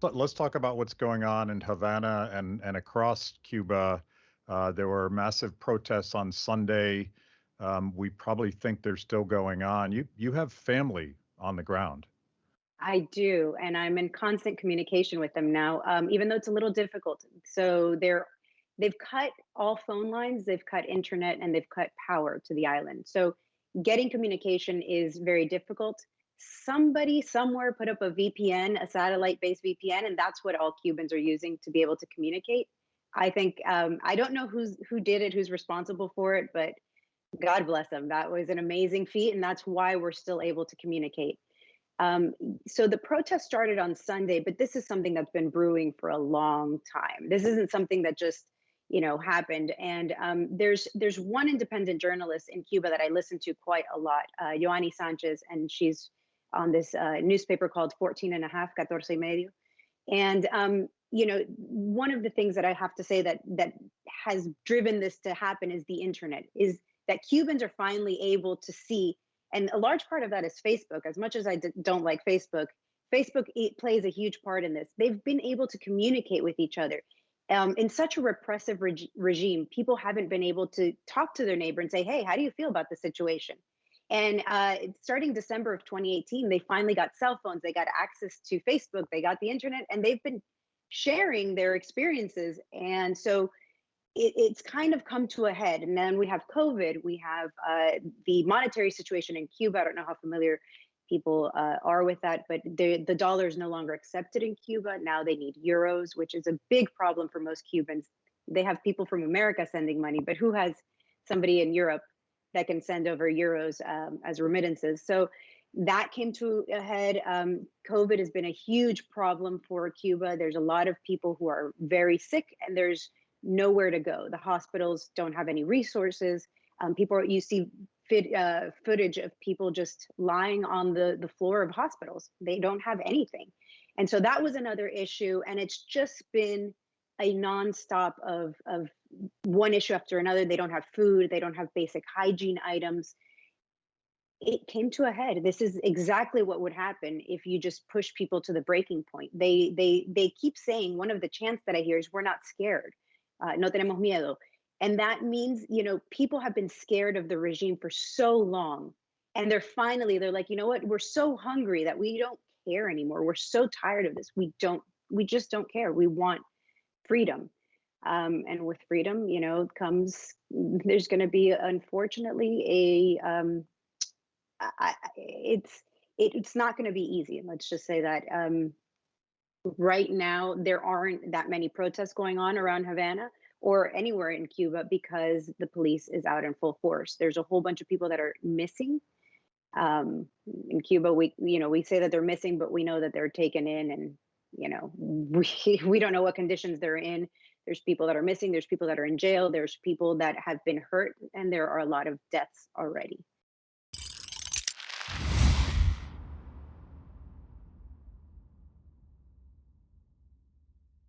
But let's talk about what's going on in Havana and across Cuba. There were massive protests on Sunday. We probably think they're still going on. You have family on the ground. I do, and I'm in constant communication with them now, even though it's a little difficult. So they've cut all phone lines, they've cut internet, and they've cut power to the island. So getting communication is very difficult. Somebody somewhere put up a VPN, a satellite-based VPN, and that's what all Cubans are using to be able to communicate. I think I don't know who did it, who's responsible for it, but God bless them. That was an amazing feat, and that's why we're still able to communicate. Um, so the protest started on Sunday, but this is something that's been brewing for a long time. This isn't something that just happened. And there's one independent journalist in Cuba that I listen to quite a lot, Joanny Sanchez, and she's on this newspaper called 14 and a half, 14 y medio. And one of the things that I have to say that has driven this to happen is the internet, is that Cubans are finally able to see, and a large part of that is Facebook. As much as I don't like Facebook, Facebook it plays a huge part in this. They've been able to communicate with each other. In such a repressive regime, people haven't been able to talk to their neighbor and say, "Hey, how do you feel about the situation?" And starting December of 2018, they finally got cell phones, they got access to Facebook, they got the internet, and they've been sharing their experiences. And so it's kind of come to a head. And then we have COVID, we have the monetary situation in Cuba. I don't know how familiar people are with that, but the dollar is no longer accepted in Cuba. Now they need euros, which is a big problem for most Cubans. They have people from America sending money, but who has somebody in Europe that can send over euros as remittances? So that came to a head. COVID has been a huge problem for Cuba. There's a lot of people who are very sick, and there's nowhere to go. The hospitals don't have any resources. You see footage of people just lying on the floor of hospitals. They don't have anything. And so that was another issue. And it's just been a nonstop of one issue after another. They don't have food. They don't have basic hygiene items. It came to a head. This is exactly what would happen if you just push people to the breaking point. They keep saying, one of the chants that I hear is, "We're not scared, no tenemos miedo," and that means people have been scared of the regime for so long, and they're like, you know what? We're so hungry that we don't care anymore. We're so tired of this. We just don't care. We want freedom. And with freedom, comes there's going to be unfortunately it's not going to be easy. Let's just say that right now there aren't that many protests going on around Havana or anywhere in Cuba because the police is out in full force. There's a whole bunch of people that are missing. In Cuba, we say that they're missing, but we know that they're taken in, and we don't know what conditions they're in. There's people that are missing. There's people that are in jail. There's people that have been hurt, and there are a lot of deaths already.